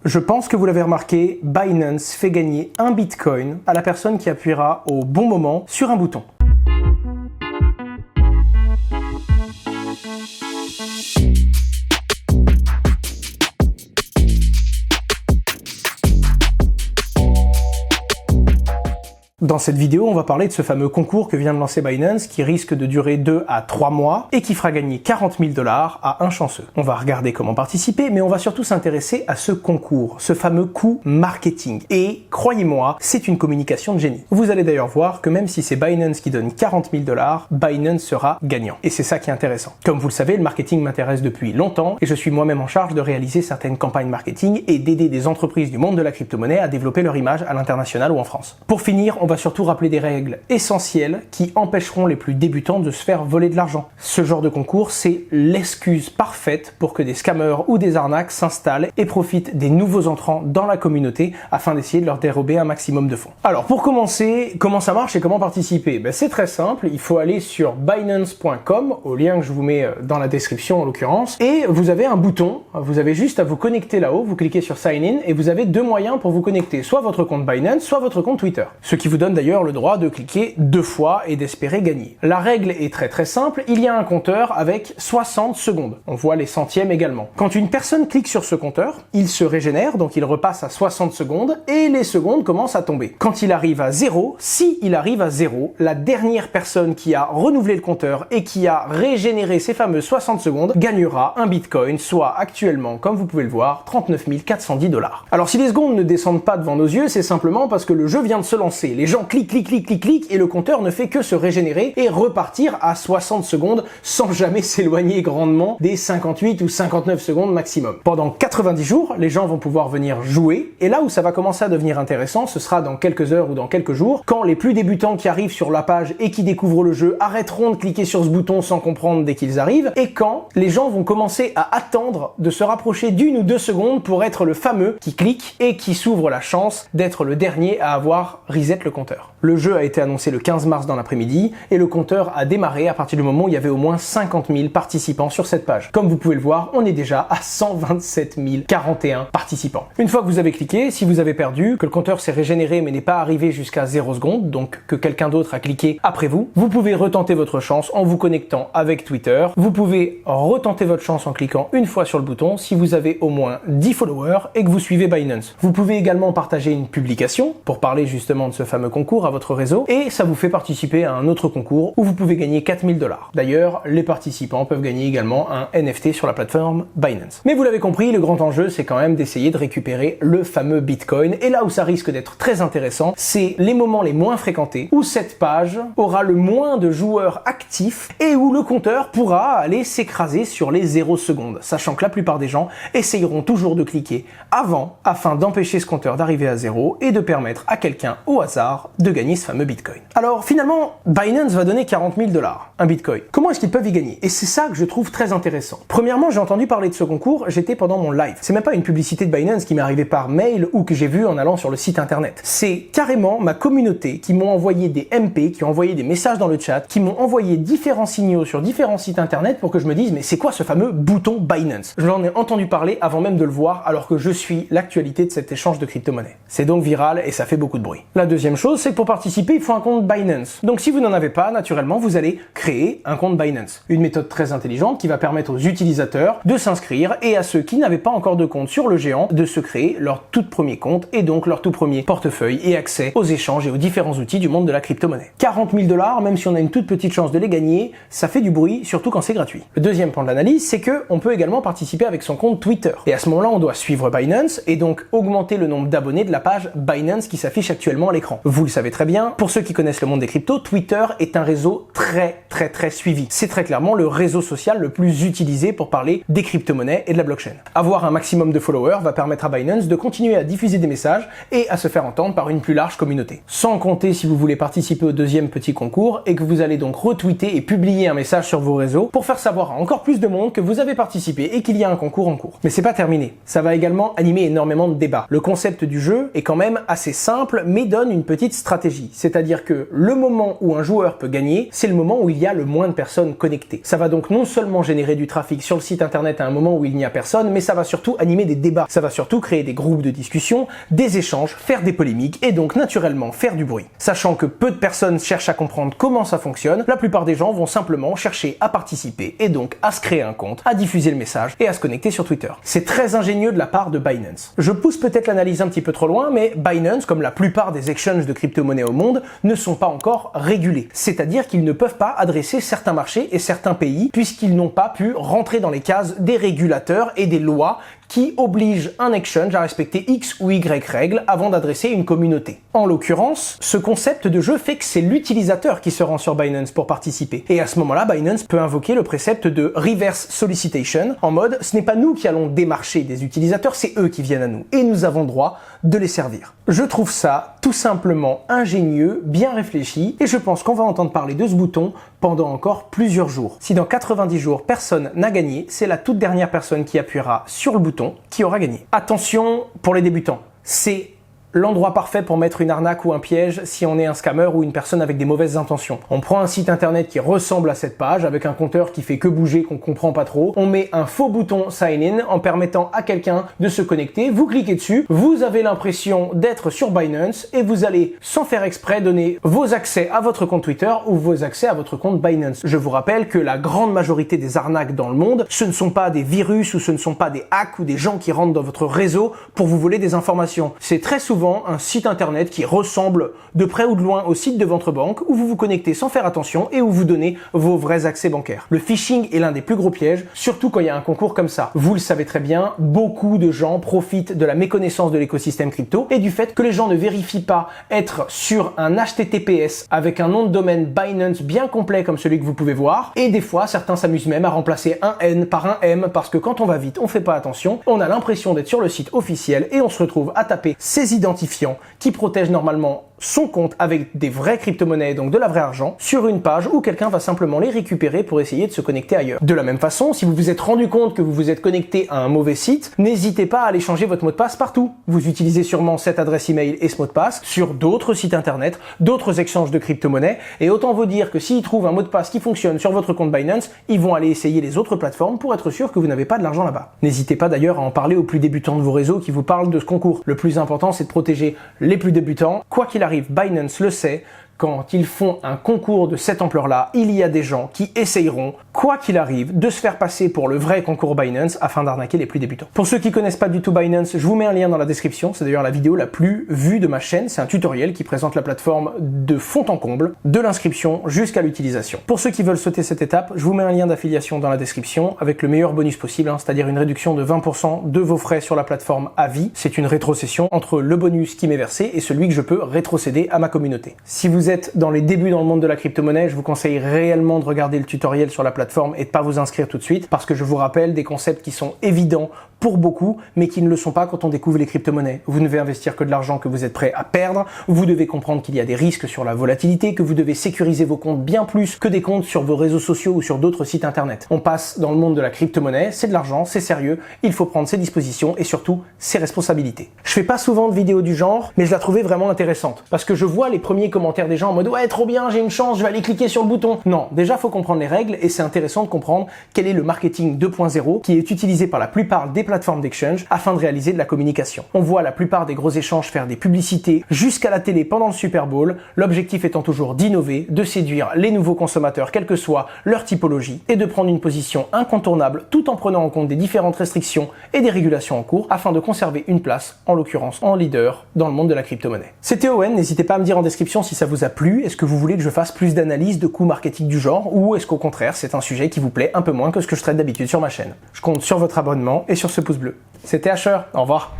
Je pense que vous l'avez remarqué, Binance fait gagner un Bitcoin à la personne qui appuiera au bon moment sur un bouton. Dans cette vidéo, on va parler de ce fameux concours que vient de lancer Binance qui risque de durer 2 à 3 mois et qui fera gagner 40 000 $ à un chanceux. On va regarder comment participer, mais on va surtout s'intéresser à ce concours, ce fameux coup marketing. Et croyez-moi, c'est une communication de génie. Vous allez d'ailleurs voir que même si c'est Binance qui donne 40 000 $, Binance sera gagnant. Et c'est ça qui est intéressant. Comme vous le savez, le marketing m'intéresse depuis longtemps et je suis moi-même en charge de réaliser certaines campagnes marketing et d'aider des entreprises du monde de la crypto-monnaie à développer leur image à l'international ou en France. Pour finir, on va surtout rappeler des règles essentielles qui empêcheront les plus débutants de se faire voler de l'argent. Ce genre de concours, c'est l'excuse parfaite pour que des scammers ou des arnaques s'installent et profitent des nouveaux entrants dans la communauté afin d'essayer de leur dérober un maximum de fonds. Alors pour commencer, comment ça marche et comment participer? C'est très simple, il faut aller sur binance.com, au lien que je vous mets dans la description en l'occurrence, et vous avez un bouton, vous avez juste à vous connecter là-haut, vous cliquez sur Sign In et vous avez deux moyens pour vous connecter, soit votre compte Binance, soit votre compte Twitter. Ce qui vous donne d'ailleurs le droit de cliquer 2 fois et d'espérer gagner. La règle est très simple, il y a un compteur avec 60 secondes. On voit les centièmes également. Quand une personne clique sur ce compteur, il se régénère, donc il repasse à 60 secondes et les secondes commencent à tomber. Quand il arrive à 0, si il arrive à 0, la dernière personne qui a renouvelé le compteur et qui a régénéré ces fameuses 60 secondes gagnera un Bitcoin, soit actuellement, comme vous pouvez le voir, 39 410 $. Alors si les secondes ne descendent pas devant nos yeux, c'est simplement parce que le jeu vient de se lancer. Les gens cliquent et le compteur ne fait que se régénérer et repartir à 60 secondes sans jamais s'éloigner grandement des 58 ou 59 secondes maximum. Pendant 90 jours, les gens vont pouvoir venir jouer et là où ça va commencer à devenir intéressant, ce sera dans quelques heures ou dans quelques jours, quand les plus débutants qui arrivent sur la page et qui découvrent le jeu arrêteront de cliquer sur ce bouton sans comprendre dès qu'ils arrivent et quand les gens vont commencer à attendre de se rapprocher d'1 ou 2 secondes pour être le fameux qui clique et qui s'ouvre la chance d'être le dernier à avoir reset le compteur. Le jeu a été annoncé le 15 mars dans l'après-midi et le compteur a démarré à partir du moment où il y avait au moins 50 000 participants sur cette page. Comme vous pouvez le voir, on est déjà à 127 041 participants. Une fois que vous avez cliqué, si vous avez perdu, que le compteur s'est régénéré mais n'est pas arrivé jusqu'à 0 secondes, donc que quelqu'un d'autre a cliqué après vous, vous pouvez retenter votre chance en vous connectant avec Twitter. Vous pouvez retenter votre chance en cliquant une fois sur le bouton si vous avez au moins 10 followers et que vous suivez Binance. Vous pouvez également partager une publication pour parler justement de ce fameux concours à votre réseau et ça vous fait participer à un autre concours où vous pouvez gagner 4 000 $. D'ailleurs, les participants peuvent gagner également un NFT sur la plateforme Binance. Mais vous l'avez compris, le grand enjeu, c'est quand même d'essayer de récupérer le fameux Bitcoin. Et là où ça risque d'être très intéressant, c'est les moments les moins fréquentés où cette page aura le moins de joueurs actifs et où le compteur pourra aller s'écraser sur les 0 secondes, sachant que la plupart des gens essayeront toujours de cliquer avant afin d'empêcher ce compteur d'arriver à 0 et de permettre à quelqu'un au hasard de gagner ce fameux Bitcoin. Alors finalement, Binance va donner 40 000 $, un Bitcoin. Comment est-ce qu'ils peuvent y gagner? Et c'est ça que je trouve très intéressant. Premièrement, j'ai entendu parler de ce concours, j'étais pendant mon live. C'est même pas une publicité de Binance qui m'est arrivée par mail ou que j'ai vu en allant sur le site internet. C'est carrément ma communauté qui m'ont envoyé des MP, qui ont envoyé des messages dans le chat, qui m'ont envoyé différents signaux sur différents sites internet pour que je me dise mais c'est quoi ce fameux bouton Binance? Je l'en ai entendu parler avant même de le voir alors que je suis l'actualité de cet échange de crypto-monnaie. C'est donc viral et ça fait beaucoup de bruit. La deuxième chose, c'est que pour participer, il faut un compte Binance. Donc si vous n'en avez pas, naturellement, vous allez créer un compte Binance. Une méthode très intelligente qui va permettre aux utilisateurs de s'inscrire et à ceux qui n'avaient pas encore de compte sur le géant de se créer leur tout premier compte et donc leur tout premier portefeuille et accès aux échanges et aux différents outils du monde de la crypto-monnaie. 40 000 $, même si on a une toute petite chance de les gagner, ça fait du bruit, surtout quand c'est gratuit. Le deuxième point de l'analyse, c'est que on peut également participer avec son compte Twitter. Et à ce moment-là, on doit suivre Binance et donc augmenter le nombre d'abonnés de la page Binance qui s'affiche actuellement à l'écran. Vous le savez très bien, pour ceux qui connaissent le monde des cryptos, Twitter est un réseau très suivi. C'est très clairement le réseau social le plus utilisé pour parler des crypto-monnaies et de la blockchain. Avoir un maximum de followers va permettre à Binance de continuer à diffuser des messages et à se faire entendre par une plus large communauté. Sans compter si vous voulez participer au deuxième petit concours et que vous allez donc retweeter et publier un message sur vos réseaux pour faire savoir à encore plus de monde que vous avez participé et qu'il y a un concours en cours. Mais c'est pas terminé. Ça va également animer énormément de débats. Le concept du jeu est quand même assez simple mais donne une petite petite stratégie, c'est-à-dire que le moment où un joueur peut gagner, c'est le moment où il y a le moins de personnes connectées. Ça va donc non seulement générer du trafic sur le site internet à un moment où il n'y a personne, mais ça va surtout animer des débats. Ça va surtout créer des groupes de discussion, des échanges, faire des polémiques et donc naturellement faire du bruit. Sachant que peu de personnes cherchent à comprendre comment ça fonctionne, la plupart des gens vont simplement chercher à participer et donc à se créer un compte, à diffuser le message et à se connecter sur Twitter. C'est très ingénieux de la part de Binance. Je pousse peut-être l'analyse un petit peu trop loin, mais Binance, comme la plupart des exchanges de crypto-monnaies au monde, ne sont pas encore régulés. C'est-à-dire qu'ils ne peuvent pas adresser certains marchés et certains pays puisqu'ils n'ont pas pu rentrer dans les cases des régulateurs et des lois qui obligent un exchange à respecter X ou Y règles avant d'adresser une communauté. En l'occurrence, ce concept de jeu fait que c'est l'utilisateur qui se rend sur Binance pour participer. Et à ce moment-là, Binance peut invoquer le précepte de reverse solicitation, en mode ce n'est pas nous qui allons démarcher des utilisateurs, c'est eux qui viennent à nous. Et nous avons le droit de les servir. Je trouve ça tout simplement ingénieux, bien réfléchi, et je pense qu'on va entendre parler de ce bouton pendant encore plusieurs jours. Si dans 90 jours, personne n'a gagné, c'est la toute dernière personne qui appuiera sur le bouton qui aura gagné. Attention pour les débutants, c'est l'endroit parfait pour mettre une arnaque ou un piège si on est un scammer ou une personne avec des mauvaises intentions. On prend un site internet qui ressemble à cette page avec un compteur qui fait que bouger, qu'on comprend pas trop. On met un faux bouton sign in en permettant à quelqu'un de se connecter. Vous cliquez dessus, vous avez l'impression d'être sur Binance et vous allez sans faire exprès donner vos accès à votre compte Twitter ou vos accès à votre compte Binance. Je vous rappelle que la grande majorité des arnaques dans le monde, ce ne sont pas des virus ou ce ne sont pas des hacks ou des gens qui rentrent dans votre réseau pour vous voler des informations. C'est très souvent un site internet qui ressemble de près ou de loin au site de votre banque où vous vous connectez sans faire attention et où vous donnez vos vrais accès bancaires. Le phishing est l'un des plus gros pièges, surtout quand il y a un concours comme ça. Vous le savez très bien, beaucoup de gens profitent de la méconnaissance de l'écosystème crypto et du fait que les gens ne vérifient pas être sur un HTTPS avec un nom de domaine Binance bien complet comme celui que vous pouvez voir. Et des fois, certains s'amusent même à remplacer un N par un M parce que quand on va vite, on fait pas attention, on a l'impression d'être sur le site officiel et on se retrouve à taper ses identifiants qui protègent normalement son compte avec des vraies crypto-monnaies, donc de la vraie argent, sur une page où quelqu'un va simplement les récupérer pour essayer de se connecter ailleurs. De la même façon, si vous vous êtes rendu compte que vous vous êtes connecté à un mauvais site, n'hésitez pas à aller changer votre mot de passe partout. Vous utilisez sûrement cette adresse email et ce mot de passe sur d'autres sites internet, d'autres échanges de crypto-monnaies, et autant vous dire que s'ils trouvent un mot de passe qui fonctionne sur votre compte Binance, ils vont aller essayer les autres plateformes pour être sûr que vous n'avez pas de l'argent là-bas. N'hésitez pas d'ailleurs à en parler aux plus débutants de vos réseaux qui vous parlent de ce concours. Le plus important, c'est de protéger les plus débutants. Quoi qu'il arrive, Binance le sait, quand ils font un concours de cette ampleur-là, il y a des gens qui essayeront, quoi qu'il arrive, de se faire passer pour le vrai concours Binance afin d'arnaquer les plus débutants. Pour ceux qui connaissent pas du tout Binance, je vous mets un lien dans la description, c'est d'ailleurs la vidéo la plus vue de ma chaîne, c'est un tutoriel qui présente la plateforme de fond en comble, de l'inscription jusqu'à l'utilisation. Pour ceux qui veulent sauter cette étape, je vous mets un lien d'affiliation dans la description avec le meilleur bonus possible, c'est-à-dire une réduction de 20% de vos frais sur la plateforme à vie. C'est une rétrocession entre le bonus qui m'est versé et celui que je peux rétrocéder à ma communauté. Si vous êtes dans les débuts dans le monde de la crypto-monnaie, je vous conseille réellement de regarder le tutoriel sur la plateforme et de pas vous inscrire tout de suite parce que je vous rappelle des concepts qui sont évidents pour beaucoup, mais qui ne le sont pas quand on découvre les crypto-monnaies. Vous ne devez investir que de l'argent que vous êtes prêt à perdre, vous devez comprendre qu'il y a des risques sur la volatilité, que vous devez sécuriser vos comptes bien plus que des comptes sur vos réseaux sociaux ou sur d'autres sites internet. On passe dans le monde de la crypto-monnaie, c'est de l'argent, c'est sérieux, il faut prendre ses dispositions et surtout ses responsabilités. Je fais pas souvent de vidéos du genre, mais je la trouvais vraiment intéressante parce que je vois les premiers commentaires des gens en mode ouais trop bien, j'ai une chance, je vais aller cliquer sur le bouton. Non, déjà faut comprendre les règles et c'est intéressant de comprendre quel est le marketing 2.0 qui est utilisé par la plupart des plateformes d'exchange afin de réaliser de la communication. On voit la plupart des gros échanges faire des publicités jusqu'à la télé pendant le Super Bowl, l'objectif étant toujours d'innover, de séduire les nouveaux consommateurs quelle que soit leur typologie et de prendre une position incontournable tout en prenant en compte des différentes restrictions et des régulations en cours afin de conserver une place, en l'occurrence en leader dans le monde de la crypto-monnaie. C'était Owen, n'hésitez pas à me dire en description si ça vous a plu, est-ce que vous voulez que je fasse plus d'analyse de coûts marketing du genre ou est-ce qu'au contraire c'est un sujet qui vous plaît un peu moins que ce que je traite d'habitude sur ma chaîne. Je compte sur votre abonnement et sur ce pouce bleu. C'était Asher, au revoir.